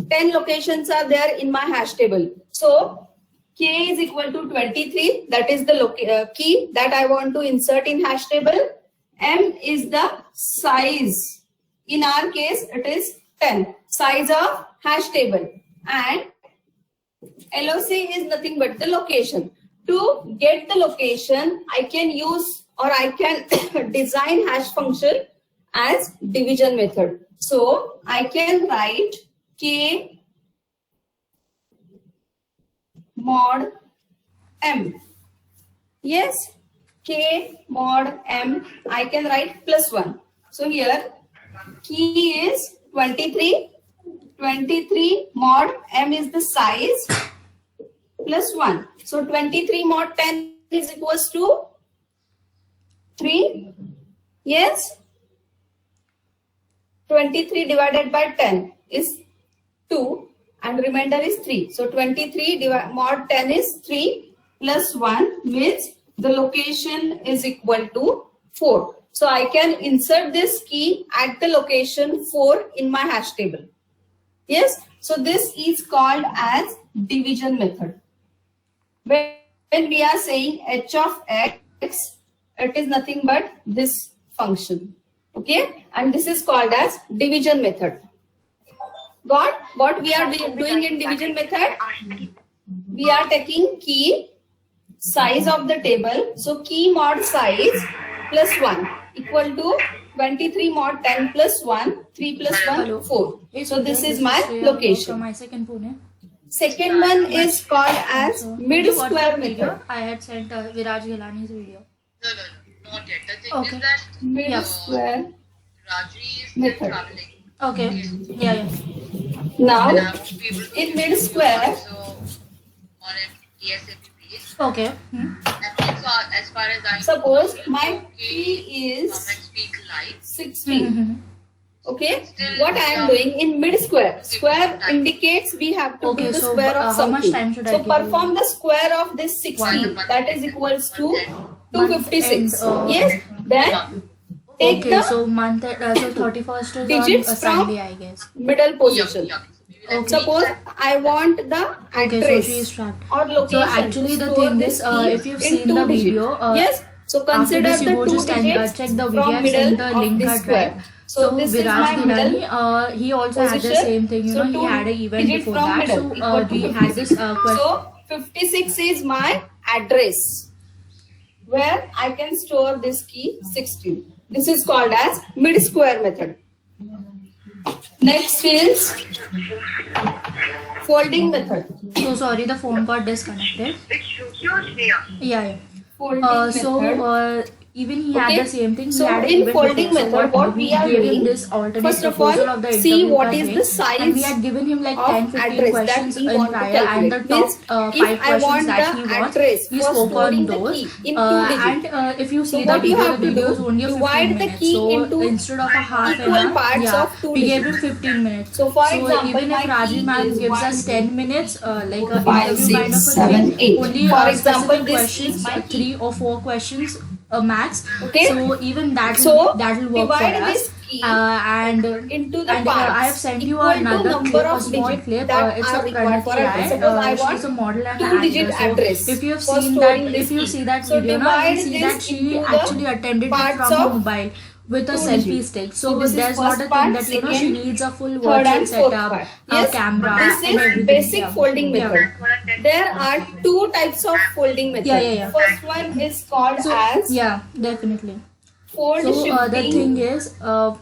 10 locations are there in my hash table. So K is equal to 23. That is the key that I want to insert in hash table. M is the size. In our case, it is 10. Size of hash table. And LOC is nothing but the location. To get the location, I can use or I can design hash function as division method. So I can write K mod M. Yes, K mod M, I can write +1. So here key is 23. 23 mod M is the size +1. So 23 mod 10 is equals to 3. Yes. 23 divided by 10 is 2 and remainder is 3. So 23 mod 10 is 3 plus 1 means the location is equal to 4. So I can insert this key at the location 4 in my hash table. Yes. So this is called as division method. When we are saying h of x, it is nothing but this function. Okay. And this is called as division method. Got what we are doing in division method? We are taking key size of the table. So key mod size +1 equal to 23 mod 10 plus 1, 3 plus 1, 4. So this is my location. Second one is called as mid-square method. I had sent Viraj Ghelani's video. No, not yet. The thing is that mid-square Rajvi is method. traveling. Okay. Yeah. Now, And I won't be able to in mid-square, also on an ASAP please. Okay. And so as far as I suppose know, my okay, key come is and speak live. 16. Okay, what I am doing in mid-square. Square indicates we have to Okay, do the so, square of how much something. time should I So give you? perform the square of this 16. That is equals to 256. And, Yes, then take Okay, the so month, so 31st is digits on a from Sunday, I guess. middle position. Yeah. We will Okay. Suppose I want the Okay, so address she is trapped. or location. So actually the Store thing this is, key if you've in seen 2 the digits. video, Yes. So after consider this the you go 2 just and digits check the video. from I've sent middle the of link this at square. right. So this is Viraj my middle Ghelani, he also had the position. same thing. You So know, he two had an event digit before from that. middle So equal to we had this 56. question. So 56 is my address where I can store this key 16. This is called as mid-square method. Next is folding method. So sorry, the phone got disconnected. Yeah. Folding So method. even he Okay. had the same thing. He So had an in event folding before. So method, what we are gave him doing, this alternate first of proposal all, of the see interview what per is day. the size And we had given him like of 10-15 address that questions we in want to prior, and the calculate. top Means 5 if I questions want that the he wants, address he for spoke storing on the those. key in 2 digits. And if you So see the what you video, have the to video do, is only a 15 divide the minutes. key So into instead of a half an equal hour, parts yeah, of 2 we gave him digits. 15 minutes. So for example, even my if Raji key ma'am is gives 1, us 10 minutes, like an 5, interview kind 6, of a 7, thing, 8. only For example, specific this questions, is my key. 3 or 4 questions max. Okay. So even that So will work for divide us. this key And into the and parts I have sent you equal to another number clip, a of small digits clip. that It's are of required for Pranati address. Rai. Suppose I She's want a model and 2-digit actor. address So if you have for seen that, storing this if you key. see that So video, now divide you'll see this that she into the actually attended it parts from her of mobile with a 2 selfie digits. stick. So So this is there's not first a thing part, that she second, needs a full third virtual and fourth setup, part. a Yes, camera, this and is everything. basic Yeah. folding Yeah. method. There are 2 types of folding method. Yeah. First one is called So as yeah, definitely. fold So shifting. the thing is,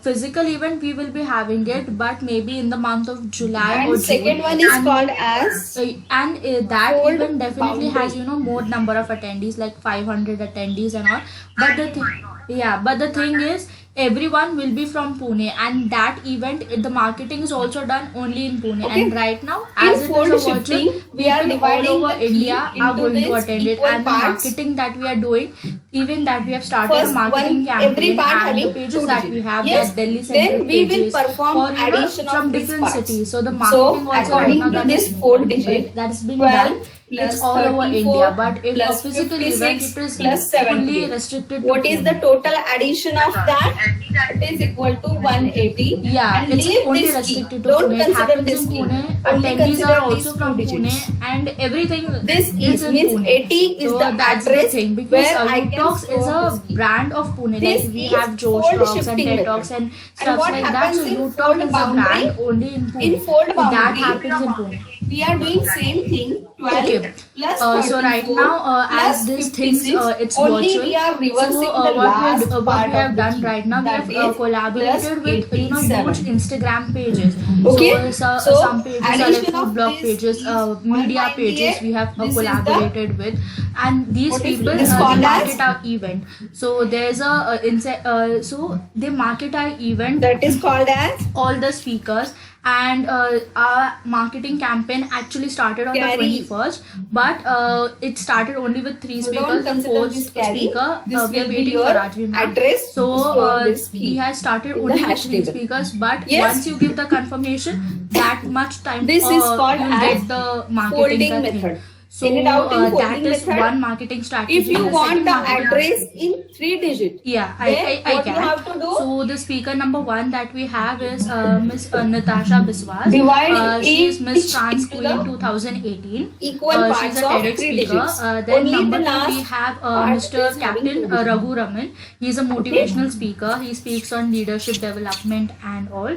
physical event we will be having it, but maybe in the month of July or and June. second one is And called as that fold event definitely boundary. has more number of attendees, like 500 attendees and all. But the thing is, everyone will be from Pune, and that event, the marketing is also done only in Pune. Okay. And right now, In as it fold is a shifting, virtual, we are people all dividing over the key India are into going to this attend it, equal and the parts. marketing that we are doing, even that we have started First a marketing one, every campaign, part and the having pages 2 that digits. we have, Yes, that Delhi then centric we will pages perform for addition from of these different parts. cities. So the So marketing also according right now to that this is 4 digit, that is being 12, done. plus it's all over 34 India. But if a plus physical 56 event, it is plus fully 78. restricted to What is Pune. the total addition of that? It is equal to 180. Yeah, And it's leave only this key. restricted to Don't Pune. It consider happens this in key. Pune. Only Attendees consider are also these from two Pune, digits. and everything This is in means Pune. 80 is So the that's the address thing, because where I Youth can Talks is store a this key. brand of Pune. This Like we is have Josh fold Talks and shifting TED method. Talks and And stuff what like that. happens So in Youth fold Talk is a boundary? brand only in Pune. In fold So that boundary, happens in Pune. we are doing same thing. 12 Okay. plus So right 34 now, plus as this things, 56, it's only virtual. we are reversing So the what last what part we have of the done key. right now, we That have is collaborated with plus huge 87. Instagram pages. Okay. So, So, some pages are like addition food of blog this pages, is media pages 198. we have This is the- collaborated with, and these What is people this they called market as? our event. So there's so they market our event, That is called as all the speakers, and our marketing campaign actually started on Carry. the 21st, but it started only with 3 So speakers. don't The consider fourth this carry. speaker, This we are will be waiting your for Rajvi ma'am. address. So Store this key we had started in the only with hash 3 table. speakers, but Yes. once you give the confirmation, that much time This is called you'll as get the marketing folding that thing. method. So Any doubt in that folding is method? one marketing strategy. If you The want second the marketing- address in 3 digit, yeah, then I what can. you have to do? So the speaker number 1 that we have is Miss Natasha Biswas. Divide She is Miss each Trans into Queen the 2018. equal She's parts a of TEDx 3 speaker. digits. Then Only number the 2 last we have part Mr. is having Captain 2 digits. Raghu Raman. He's a motivational speaker. He speaks on leadership development and all.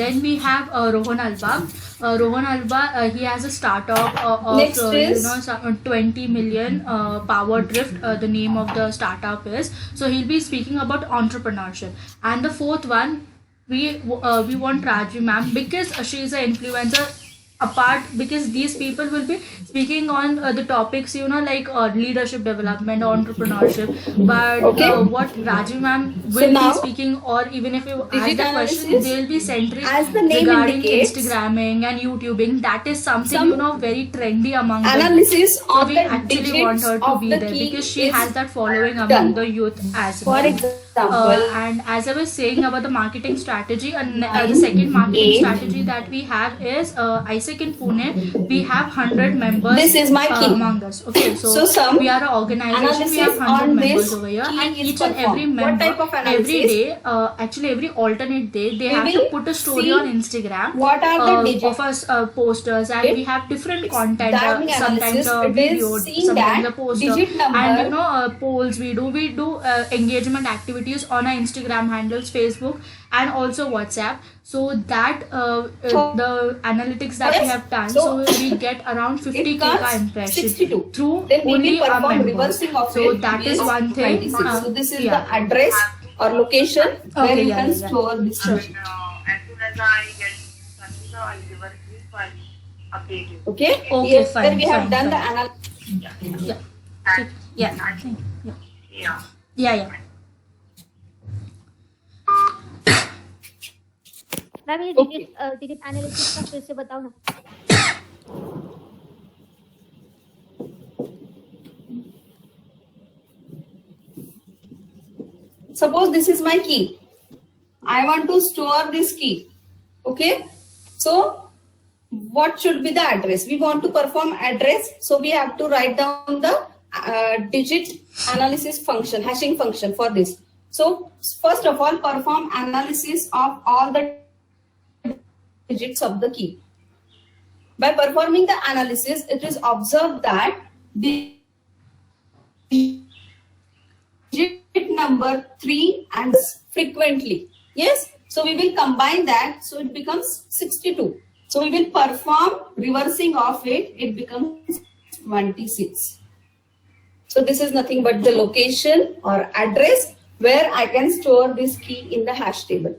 Then we have Rohan Alba. Rohan Alba, he has a startup of Next is 20 million Power Drift. The name of the startup is. So he'll be speaking about entrepreneurship. And the fourth one, we want Rajvi ma'am, because she is an influencer apart, because these people will be speaking on the topics, like leadership development, entrepreneurship, but Okay. what Rajvi ma'am So will now, be speaking, or even if you ask digit the question, analysis, they'll be centric as the name regarding indicates, Instagramming and YouTubing. That is something some very trendy among the youth. analysis So of we the actually want digits her to of be the there key because she is has that following among done. the youth as For well. example, And as I was saying about the marketing strategy, and the second marketing 8. strategy that we have is ISEC in Pune. We have 100 members. This is my key. Among us. Okay, So some we are an organization. We have analysis 100 on members this over here, key and is each and every performed. What member type of analysis? every day, actually every alternate day, they We have to will put a story see on Instagram. what are the digits of us posters, and we have different content. Darwin Sometimes analysis, a it is video, seeing sometimes a that poster, digit number. and polls we do engagement activities on our Instagram handles, Facebook, and also WhatsApp. So that the analytics that we Yes. have done, So so we get around 50k comes impressions 62. through Then we only will our perform members. reversing of So it that is is one thing. 26. So this is yeah. the address or location where Okay, you yeah, can yeah. store this Sure. digit. As soon as I get Sanjita, I'll give her this, so I'll update you. Okay? Okay, Here fine, we have fine, done the fine. analysis. Yeah. And, Yeah. yeah. Yeah. Ma'am ये Okay. Digit analysis का फिर से बताओ ना. Suppose this is my key. I want to store this key. Okay? So, what should be the address? We want to perform address. So, we have to write down the digit analysis function, hashing function for this. So, first of all, perform analysis of all the digits of the key. By performing the analysis, it is observed that the digit number 3 and frequently. Yes. So we will combine that. So it becomes 62. So we will perform reversing of it. It becomes 26. So this is nothing but the location or address where I can store this key in the hash table.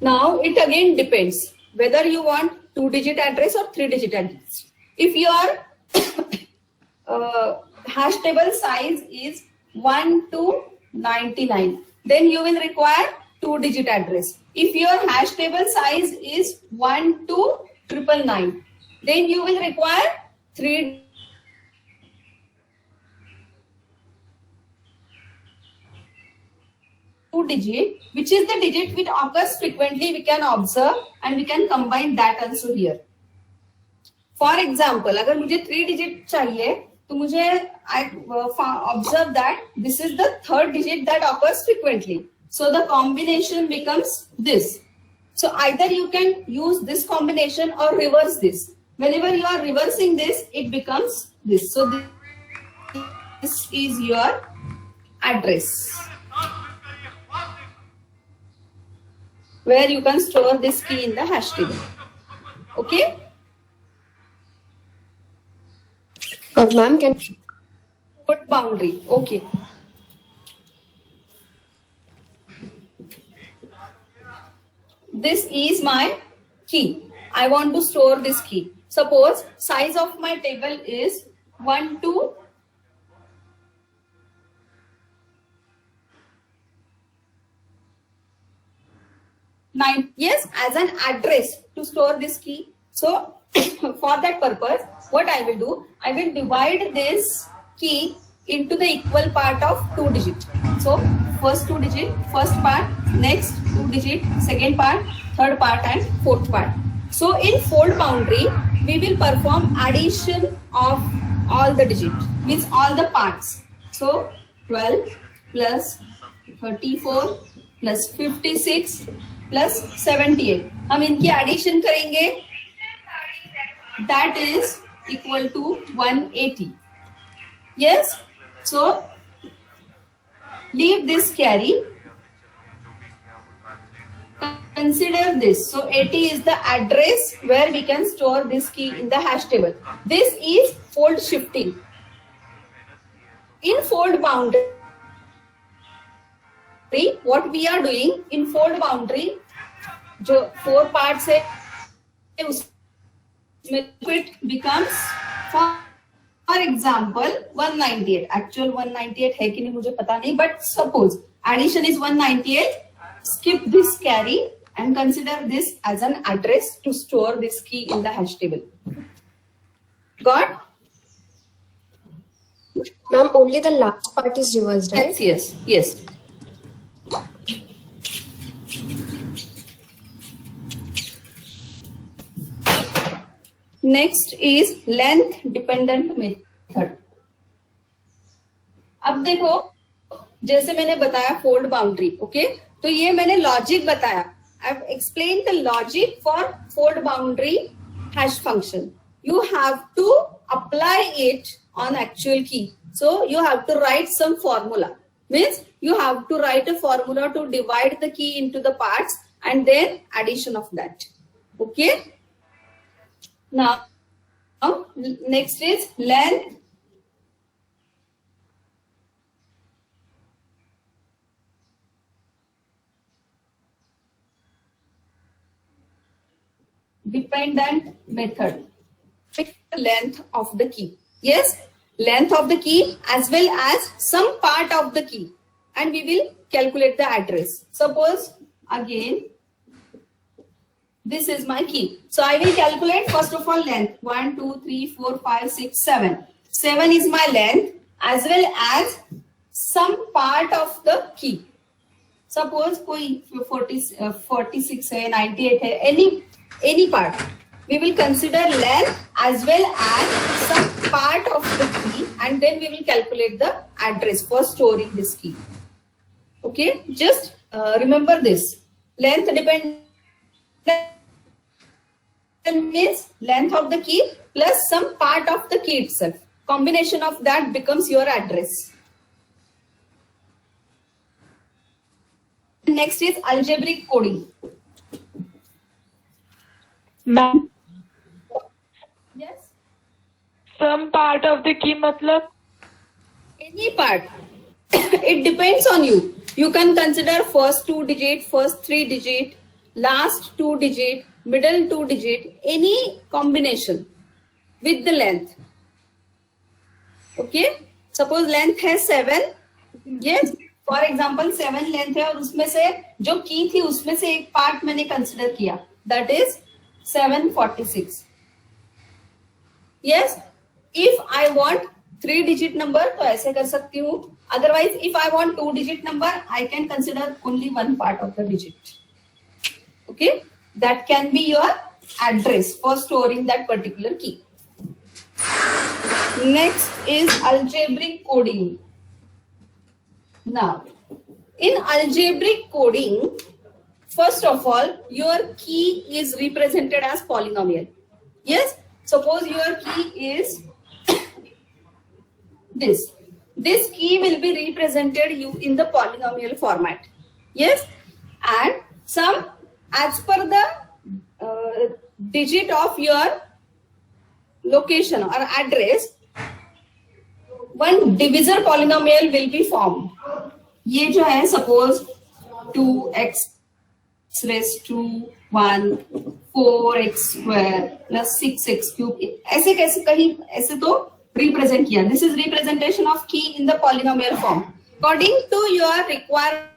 Now it again depends whether you want 2-digit address or 3-digit address. If your hash table size is 1 to 99, then you will require 2-digit address. If your hash table size is 1 to 999, then you will require 3 digit, which is the digit which occurs frequently. We can observe and we can combine that also here. For example अगर मुझे 3 digit चाहिए तो मुझे I observe that this is the third digit that occurs frequently, so the combination becomes this. So either you can use this combination or reverse this. Whenever you are reversing this, it becomes this. So this is your address where you can store this key in the hash table. Okay? Ma'am, can Put boundary. Okay. This is my key. I want to store this key. Suppose size of my table is 1 to 9. Yes, as an address to store this key. So for that purpose, what I will do, I will divide this key into the equal part of 2 digits. So first 2 digit, first part, next 2 digit, second part, third part and fourth part. So in fold boundary, we will perform addition of all the digits, means all the parts. So 12 plus 34 plus 56 plus 78. हम इनकी addition करेंगे. That is equal to 180. Yes. So leave this carry. Consider this. So 80 is the address where we can store this key in the hash table. This is fold shifting. In fold boundary, what we are doing in fold boundary, जो 4 parts है, उसमें it becomes for example 198. Actual 198 है कि नहीं मुझे पता नहीं, but suppose addition is 198. Skip this carry and consider this as an address to store this key in the hash table. Got? ma'am, only the last part is reversed, right? Yes, yes, yes. Next is length dependent method. अब देखो, जैसे मैंने बताया fold boundary, okay, तो ये मैंने logic बताया. I have explain the logic for fold boundary hash function. You have to apply it on actual key. So you have to write some formula. Means you have to write a formula to divide the key into the parts and then addition of that. Okay. Now next is length dependent method. Pick the length of the key. Yes, length of the key as well as some part of the key, and we will calculate the address. Suppose again this is my key, so I will calculate first of all length. 1 2 3 4 5 6 7. 7 is my length as well as some part of the key. Suppose कोई 46 है, 98 है, any part. We will consider length as well as some part of the key, and then we will calculate the address for storing this key. Okay, just remember this. Length dependent means length of the key plus some part of the key itself. Combination of that becomes your address. Next is algebraic coding. Ma'am, Yes. some part of the key मतलब Any part. It depends on you. You can consider first 2 digit, first 3 digit, last 2 digit, middle 2 digit, any combination with the length. Okay. Suppose length है 7. Yes. For example 7 length है और उसमें से जो की थी उसमें से एक part मैंने consider किया. That is 746. Yes. If I want 3 digit number तो ऐसे कर सकती हूँ. Otherwise, if I want 2 digit number, I can consider only one part of the digit. Okay, that can be your address for storing that particular key. Next is algebraic coding. Now, in algebraic coding, first of all, your key is represented as polynomial. Yes, suppose your key is this. This key will be represented you in the polynomial format. Yes, and some as per the digit of your location or address, one divisor polynomial will be formed. ये जो है suppose 2x raised to 1 4x square plus 6x cube, ऐसे कैसे कहीं ऐसे तो represent किया. This is representation of key in the polynomial form according to your requirement.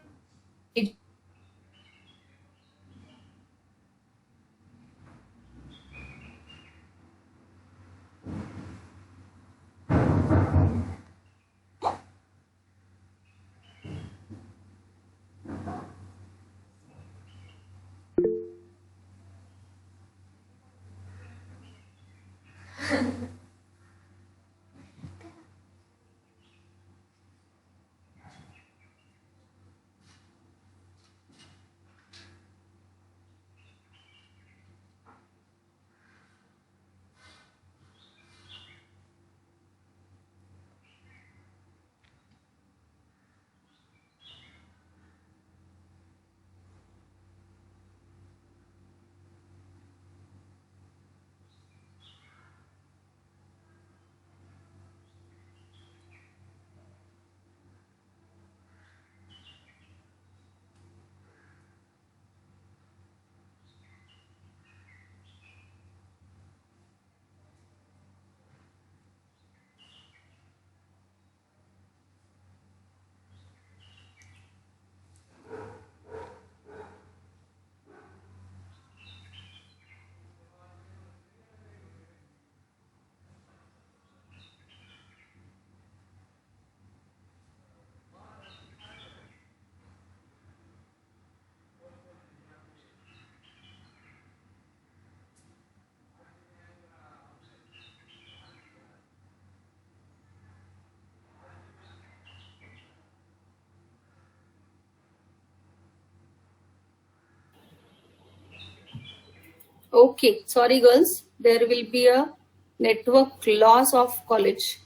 Okay, sorry girls, there will be a network loss of college.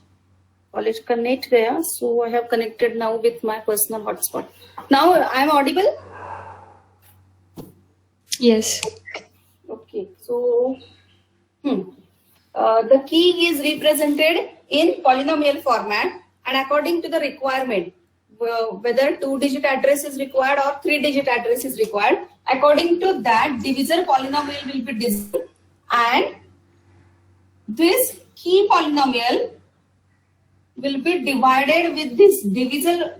College का net गया, so I have connected now with my personal hotspot. Now I am audible? Yes. Okay, so the key is represented in polynomial format and according to the requirement, whether 2-digit address is required or 3-digit address is required. According to that, divisor polynomial will be designed, and this key polynomial will be divided with this divisor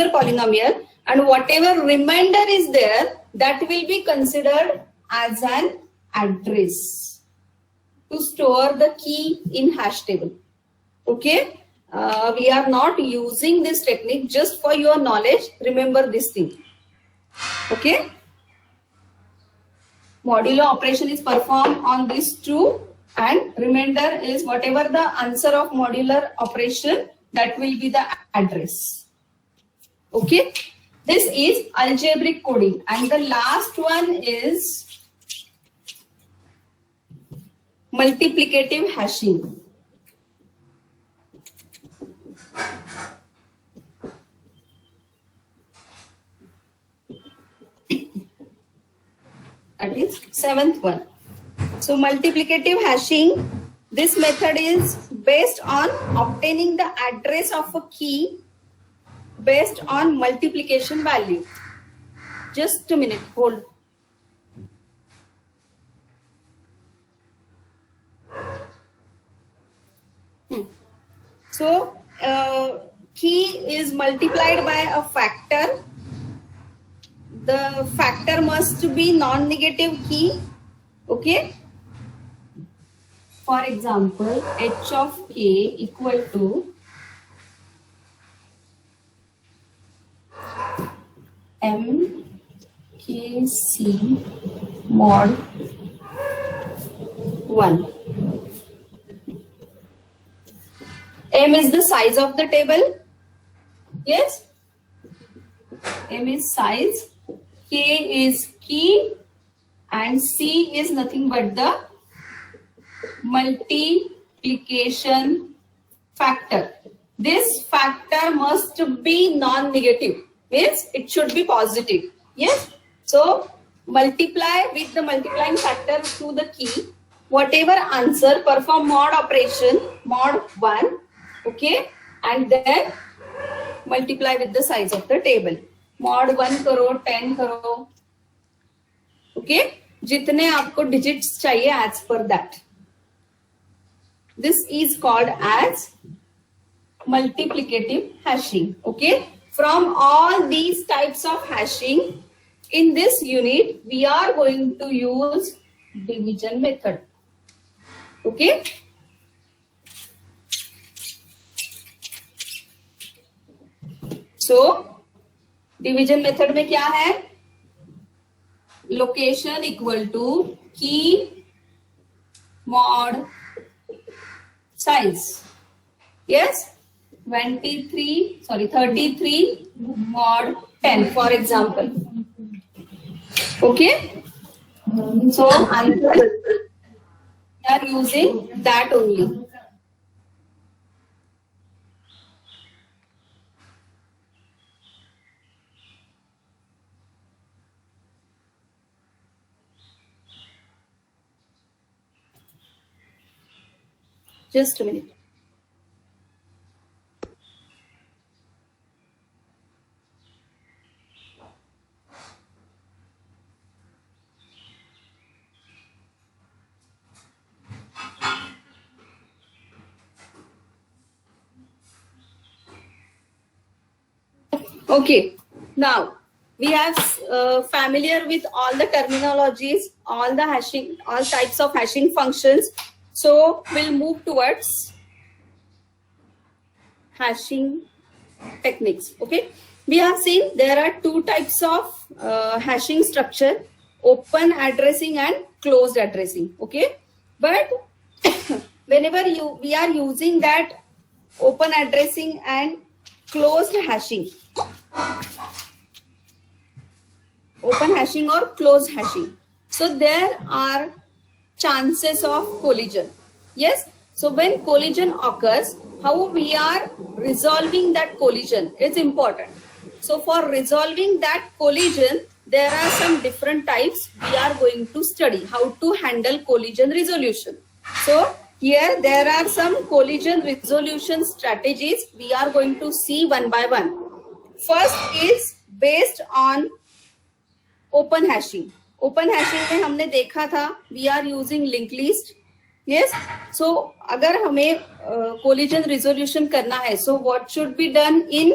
polynomial, and whatever remainder is there, that will be considered as an address to store the key in hash table. Okay, we are not using this technique, just for your knowledge. Remember this thing. Okay, modulo operation is performed on these two, and remainder is whatever the answer of modular operation, that will be the address. Okay, this is algebraic coding, and the last one is multiplicative hashing. That is 7th one. So multiplicative hashing, this method is based on obtaining the address of a key based on multiplication value. Just a minute, hold. So key is multiplied by a factor. The factor must be non-negative key. Okay. For example, h of k equal to m k c mod 1. M is the size of the table. Yes. M is size, K is key, and C is nothing but the multiplication factor. This factor must be non-negative, means it should be positive. Yes. So multiply with the multiplying factor to the key. Whatever answer, perform mod operation, mod 1, okay, and then multiply with the size of the table. Mod 1 करो, 10 करो, okay, जितने आपको digits चाहिए as per that. This is called as multiplicative hashing. Okay, from all these types of hashing, in this unit we are going to use division method. Okay. So division method में क्या है? Location equal to की mod size. Yes, 33 mod 10 for example. Okay, so we are using that only. Just a minute. Okay, now we have familiar with all the terminologies, all the hashing, all types of hashing functions. So we'll move towards hashing techniques. Okay, we have seen there are two types of hashing structure: open addressing and closed addressing. Okay, but whenever we are using that open addressing and closed hashing, open hashing or closed hashing, so there are chances of collision. Yes, so when collision occurs, how we are resolving that collision is important. So for resolving that collision, there are some different types we are going to study how to handle collision resolution. So here there are some collision resolution strategies we are going to see one by one. First is based on open hashing. Open hashing में हमने देखा था we are using link list. Yes, so अगर हमें collision resolution करना है, so what should be done in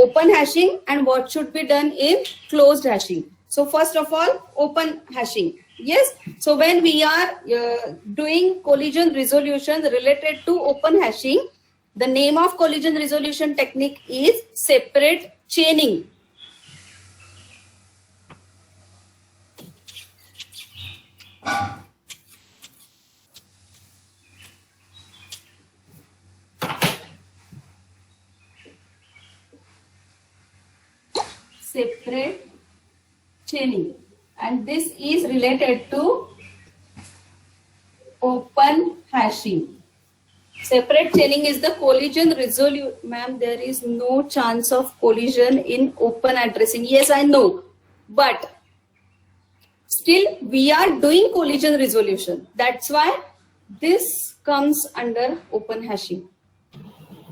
open hashing and what should be done in closed hashing. So first of all open hashing. Yes, so when we are doing collision resolution related to open hashing, the name of collision resolution technique is separate chaining. Separate chaining, and this is related to open hashing. Separate chaining is the collision resolution. Ma'am, there is no chance of collision in open addressing. Yes, I know, but still we are doing collision resolution. That's why this comes under open hashing.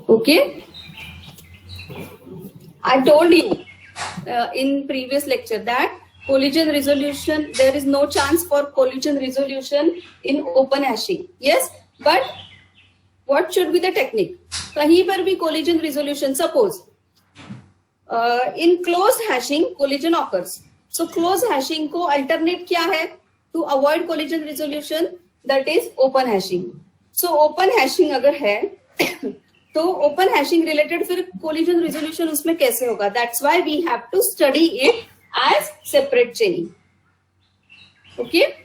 Okay, I told you in previous lecture that collision resolution, there is no chance for collision resolution in open hashing. Yes, but what should be the technique? कहीं पर भी collision resolution, suppose in closed hashing collision occurs. So closed hashing को alternate क्या है to avoid collision resolution? That is open hashing. So open hashing अगर है तो open hashing related फिर collision resolution उसमें कैसे होगा? That's why we have to study it as separate chaining. Okay.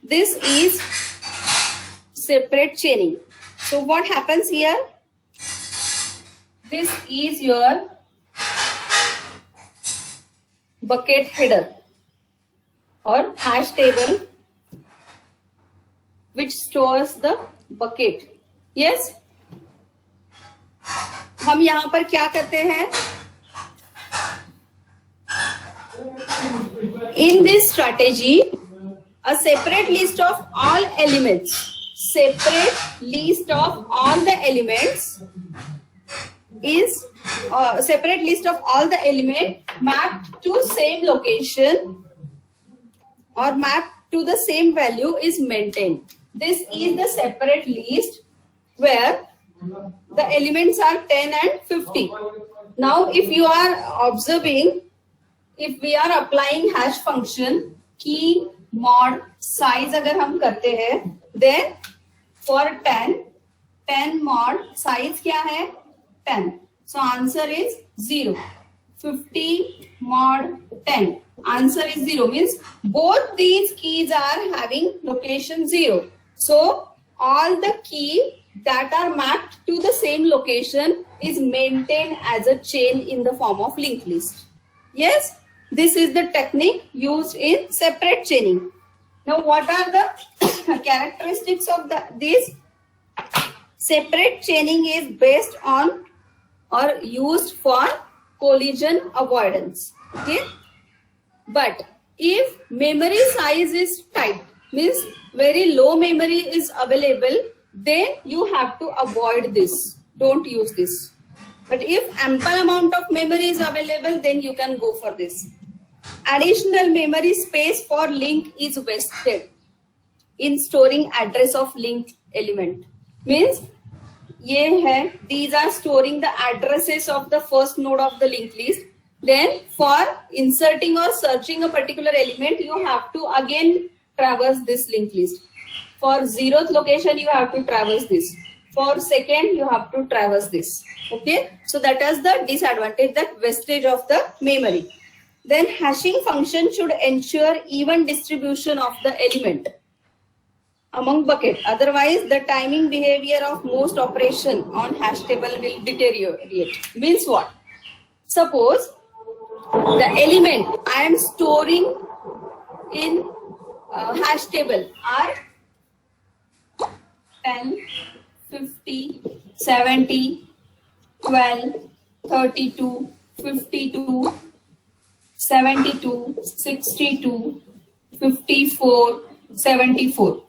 this is separate chaining. So what happens here? This is your bucket header or hash table which stores the bucket. Yes? हम यहाँ पर क्या करते हैं? In this strategy, a separate list of all elements, separate list of all the elements is separate list of all the element mapped to same location or mapped to the same value is maintained. This is the separate list where the elements are 10 and 50. Now, if you are observing, if we are applying hash function key mod size अगर हम करते हैं, then for 10 mod size क्या है? 10. So answer is 0. 50 mod 10. Answer is 0. Means both these keys are having location 0. So all the key that are mapped to the same location is maintained as a chain in the form of linked list. Yes, this is the technique used in separate chaining. Now, what are the characteristics of this? Separate chaining is based on or used for collision avoidance. Okay, but if memory size is tight, means very low memory is available, then you have to avoid this. Don't use this. But if ample amount of memory is available, then you can go for this. Additional memory space for link is wasted in storing address of linked element. Means ये है, these are storing the addresses of the first node of the linked list. Then for inserting or searching a particular element, you have to again traverse this linked list. For 0th location, you have to traverse this. For second, you have to traverse this. Okay, so that is the disadvantage, that wastage of the memory. Then hashing function should ensure even distribution of the element among bucket. Otherwise, the timing behavior of most operation on hash table will deteriorate. Means what? Suppose the element I am storing in hash table are 10, 50, 70, 12, 32, 52, 72, 62, 54, 74.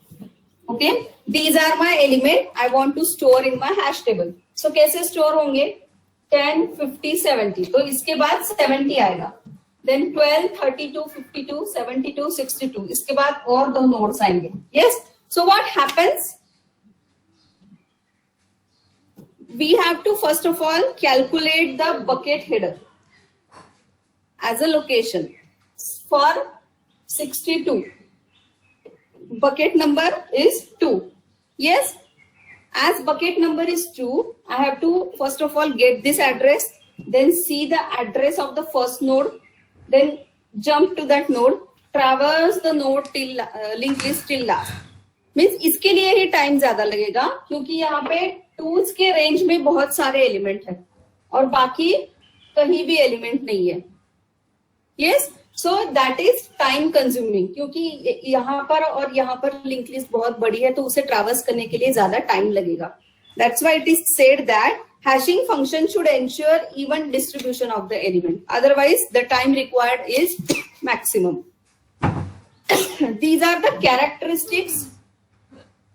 Okay, these are my element I want to store in my hash table. So कैसे store होंगे? 10, 50, 70. तो इसके बाद 70 आएगा. Then 12, 32, 52, 72, 62. इसके बाद और 2 nodes आएंगे. Yes. So what happens? We have to first of all calculate the bucket header as a location for 62. Bucket number is 2. Yes, as bucket number is 2, I have to first of all get this address, then see the address of the first node, then jump to that node, traverse the node till linked list till last. Means इसके लिए ही time ज्यादा लगेगा क्योंकि यहाँ पे tools के range में बहुत सारे एलिमेंट है और बाकी कहीं भी एलिमेंट नहीं है. Yes, so that is time consuming क्योंकि यहाँ पर और यहाँ पर लिंक लिस्ट बहुत बड़ी है तो उसे ट्रैवर्स करने के लिए ज्यादा टाइम लगेगा. That's why it is said that hashing function should ensure even distribution of the element. Otherwise, the time required is maximum. These are the characteristics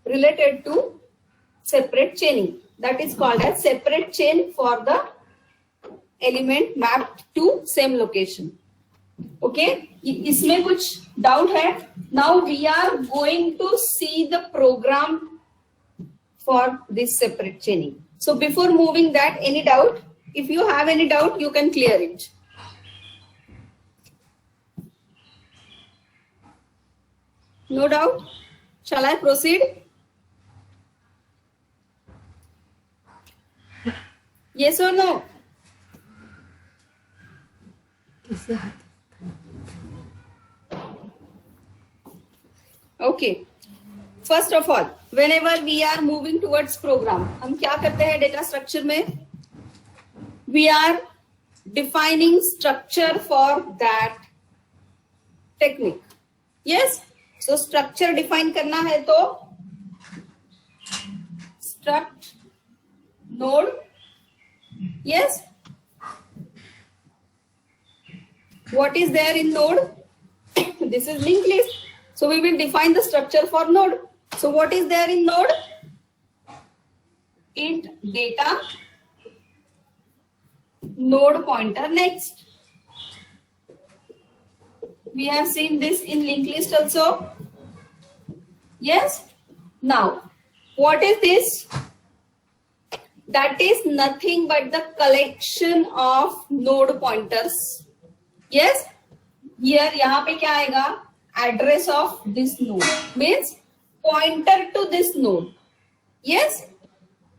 related to separate chaining. That is called as separate chain for the element mapped to same location. Okay, इसमें कुछ doubt है? Now we are going to see the program for this separate chaining. So before moving that, any doubt? If you have any doubt, you can clear it. No doubt? Shall I proceed? Yes or no? Okay. First of all, whenever we are moving towards program, हम क्या करते हैं data structure में? We are defining structure for that technique. Yes. So structure define करना है तो struct node. Yes. What is there in node? This is linked list. So we will define the structure for node. So what is there in node? Int data, node pointer next. We have seen this in linked list also. Yes. Now, what is this? That is nothing but the collection of node pointers. Yes. Here यहाँ पे क्या आएगा? Address of this node means pointer to this node. Yes.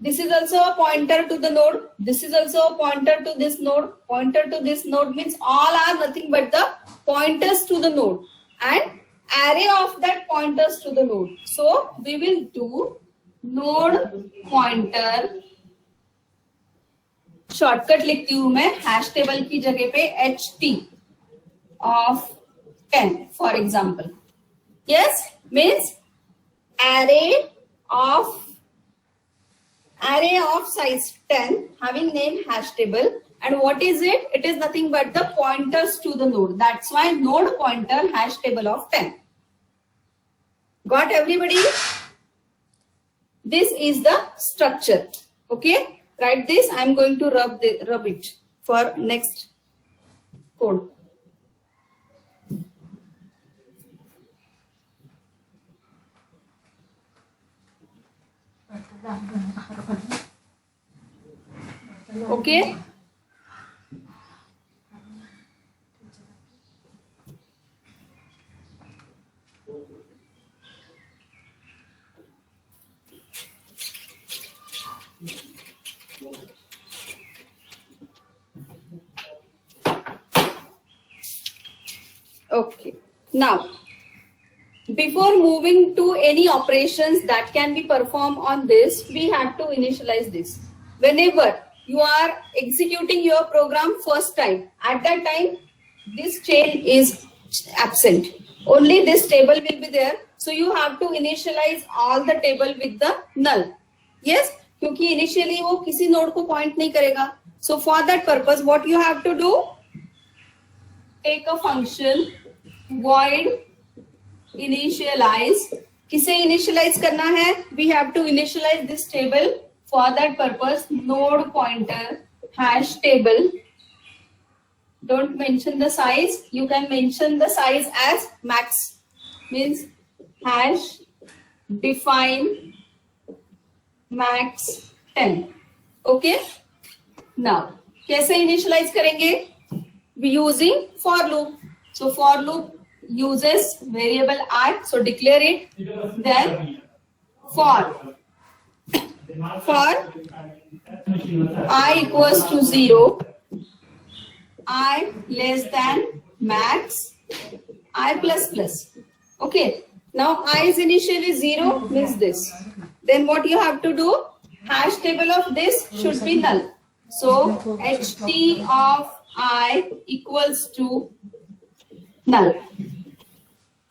This is also a pointer to the node. This is also a pointer to this node. Pointer to this node means all are nothing but the pointers to the node and array of that pointers to the node. So we will do node pointer. Shortcut लिखती हूं मैं hash table की जगह पे ht of 10 for example. Yes, means array of size 10 having name hash table. And what is it? It is nothing but the pointers to the node. That's why node pointer hash table of 10. Got everybody? This is the structure. Okay, write this. I'm going to rub it for next code. Okay. Okay. Now, before moving to any operations that can be performed on this, we have to initialize this. Whenever you are executing your program first time, at that time, this chain is absent. Only this table will be there. So you have to initialize all the table with the null. Yes, क्योंकि initially वो किसी node को point नहीं करेगा. So for that purpose, what you have to do? Take a function void initialize. किसे initialize करना है? We have to initialize this table. For that purpose, node pointer hash table. Don't mention the size. You can mention the size as max. Means hash define max 10. Okay. Now, कैसे initialize करेंगे? We using for loop. So for loop uses variable I. So declare it. Then for I equals to 0, I less than max, I plus plus. Okay. Now I is initially 0 means this. Then what you have to do? Hash table of this should be null. So ht of I equals to null.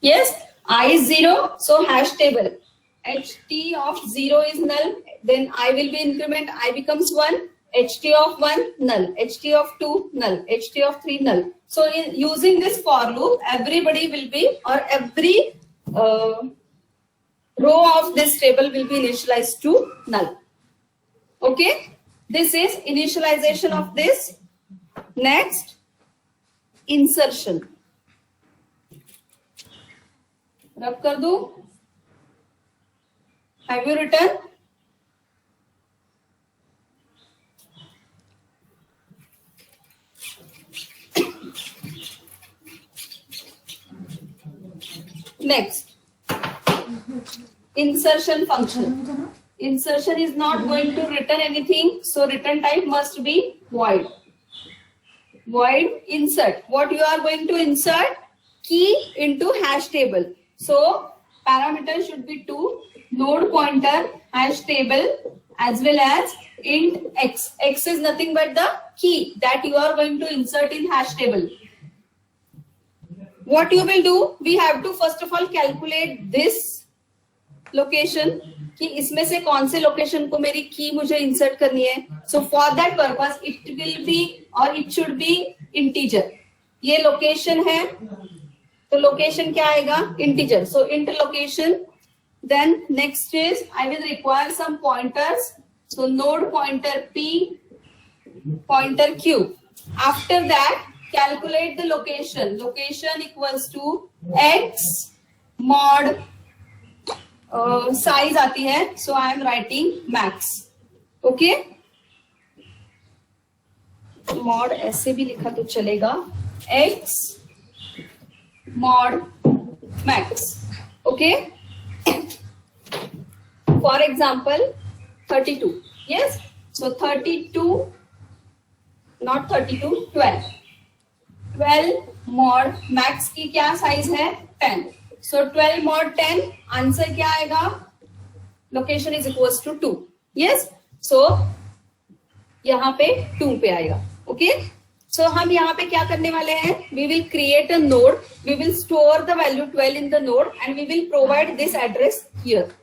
Yes, I is 0. So hash table ht of 0 is null. Then I will be increment. I becomes 1. ht of 1 null. ht of 2 null. ht of 3 null. So in using this for loop, everybody will be, or every row of this table will be initialized to null. Okay. This is initialization of this. Next, insertion. Rub kar do. Have you written? Next, insertion function. Insertion is not going to return anything, so return type must be void. Void insert. What you are going to insert? Key into hash table. So parameter should be 2, node pointer, hash table, as well as int x. X is nothing but the key that you are going to insert in hash table. What you will do, we have to first of all calculate this location, कि इसमें से कौन से location को मेरी की मुझे insert करनी है. So for that purpose it will be और इट शुड बी इंटीजर. ये लोकेशन है तो लोकेशन क्या आएगा, integer. So int location. Then next is I will require some pointers. So node pointer p, pointer q. After that calculate the location. Location equals to x mod size आती है. So I am writing max. Okay. mod ऐसे भी लिखा तो चलेगा. x mod max. Okay. For example 32. Yes. So 32, not 32, 12. 12 mod max की क्या size है, 10. So 12 mod 10, आंसर क्या आएगा, location is equals to 2. Yes. So यहाँ पे 2 पे आएगा. ओके. सो हम यहाँ पे क्या करने वाले हैं, we will create a node, we will store the value 12 in the node and we will provide this address here.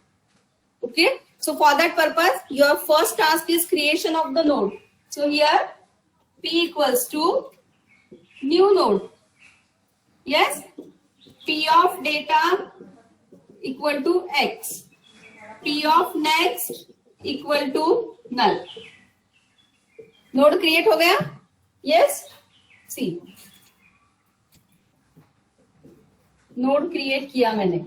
Okay. So for that purpose, your first task is creation of the node. So here p equals to new node. Yes. P of data equal to x. P of next equal to null. Node create हो गया? Yes. See. Node create किया मैंने.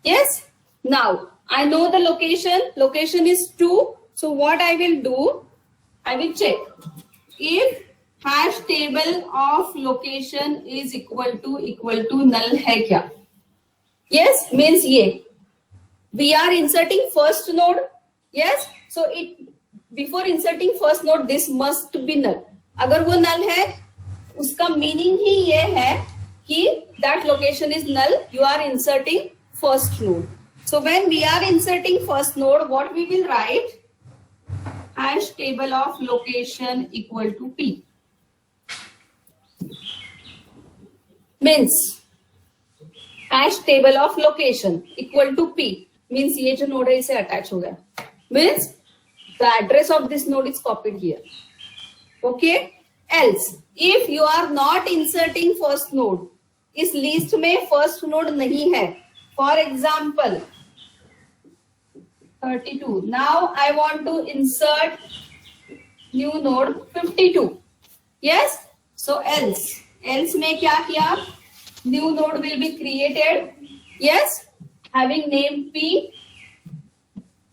Yes. Now I know the location. Location is 2. So what I will do, I will check if hash table of location is equal to null है क्या. Yes, means ये we are inserting first node. Yes, so it before inserting first node this must be null. अगर वो null है उसका meaning ही ये है कि that location is null. You are inserting first node. So when we are inserting first node, what we will write? Hash table of location equal to p. Means hash table of location equal to p. Means ये जो node है इसे attach हो गया. Means the address of this node is copied here. Okay. Else if you are not inserting first node, इस list में first node नहीं है. For example 32. Now I want to insert new node 52. Yes. So else में क्या किया, new node will be created. Yes. Having name p.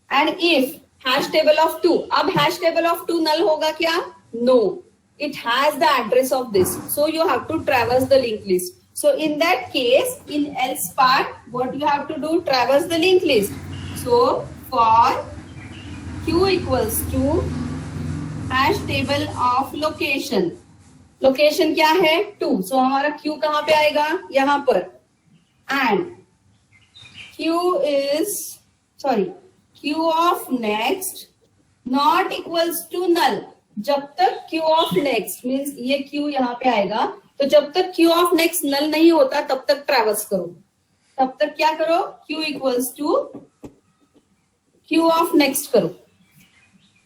And if hash table of 2. अब hash table of 2 null होगा क्या? No. It has the address of this. So you have to traverse the linked list. So in that case, in else part, what you have to do, traverse the linked list. So for q equals to hash table of location. Location क्या है? 2. So हमारा q कहाँ पे आएगा? यहाँ पर. And q of next not equals to null. जब तक q of next means ये q यहाँ पे आएगा, तो जब तक q of next null नहीं होता तब तक ट्रैवर्स करो. तब तक क्या करो, q equals to q of next करो.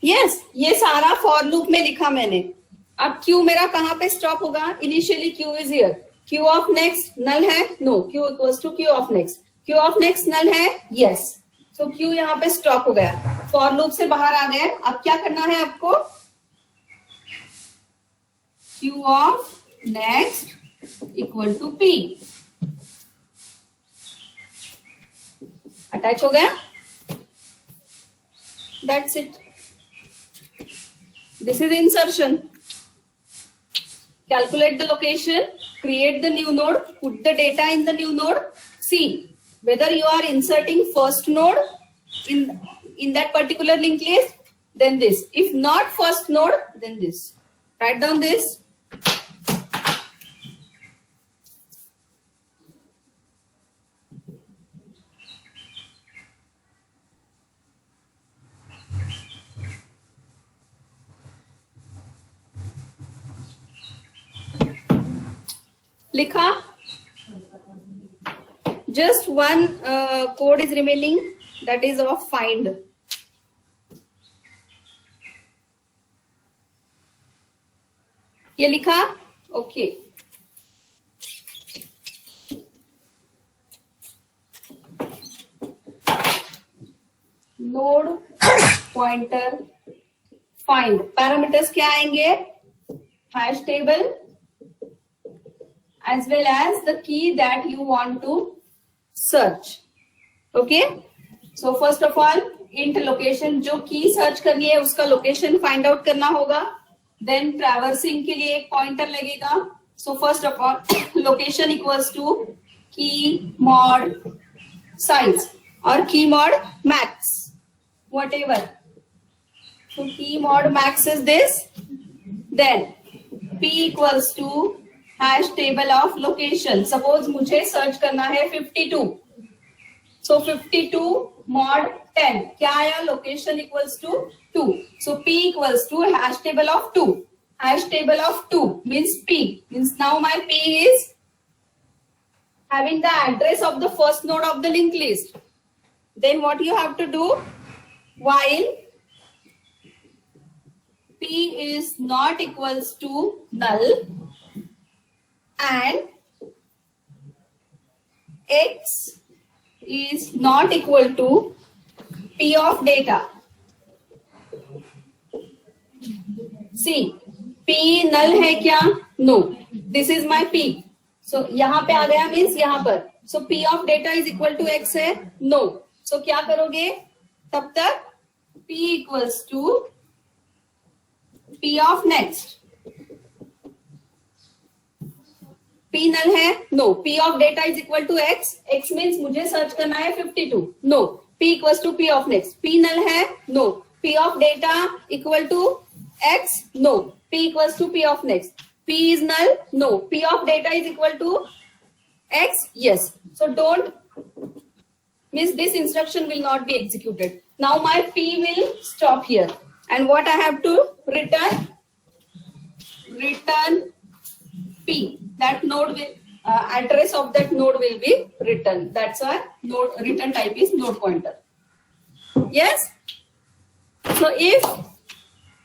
यस, ये सारा फॉर लूप में लिखा मैंने. अब q मेरा कहाँ पे स्टॉप होगा? Initially q is here. q of next null है? No. q equals to q of next. q of next null है? यस. तो q यहाँ पे स्टॉप हो गया, फॉर लूप से बाहर आ गए. अब क्या करना है आपको? q of next equal to p. Attach हो गया. That's it. This is insertion. Calculate the location, create the new node, put the data in the new node. See whether you are inserting first node in that particular linked list, then this. If not first node, then this. Write down this. लिखा? Just one code is remaining, that is of find. ये लिखा? Okay. Node pointer find. Parameters क्या आएंगे? Hash table as well as the key that you want to search. Okay. So first of all, int location, जो key search करनी है उसका location find out करना होगा. Then traversing के लिए एक pointer लगेगा. So first of all, location equals to key mod size or key mod max, whatever. So key mod max is this. Then p equals to hash table of location. Suppose मुझे search करना है 52. So 52 mod 10. क्या आया? Location equals to 2. So p equals to hash table of 2. Hash table of 2 means p. Means now my p is having the address of the first node of the linked list. Then what you have to do? While p is not equals to null and x is not equal to p of data. See, p null है क्या? No. This is my p. So यहाँ पे आ गया means यहाँ पर. So p of data is equal to x है? No. So क्या करोगे? तब तक p equals to p of next. p null है? No. p of data is equal to x. x means मुझे सर्च करना है 52. No. p equals to p of next. p null है? No. p of data equal to x? No. p equals to p of next. p is null? No. p of data is equal to x? Yes. So don't means this instruction will not be executed. Now my p will stop here. And what I have to return? Return p. That node will address of that node will be written. That's why node return type is node pointer. Yes. So if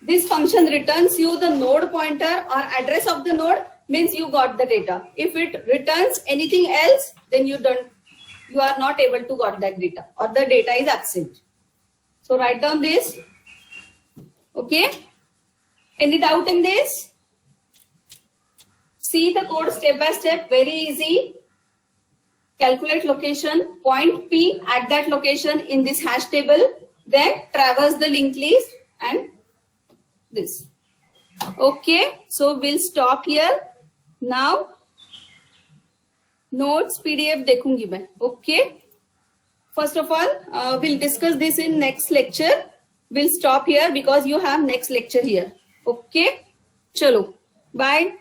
this function returns you the node pointer or address of the node, means you got the data. If it returns anything else, then you are not able to got that data or the data is absent. So write down this. Okay. Any doubt in this? See the code step by step, very easy. Calculate location, point P at that location in this hash table, then traverse the linked list and this. Okay, so we'll stop here. Now, notes PDF देखूंगी मैं. Okay. First of all, we'll discuss this in next lecture. We'll stop here because you have next lecture here. Okay. चलो. Bye.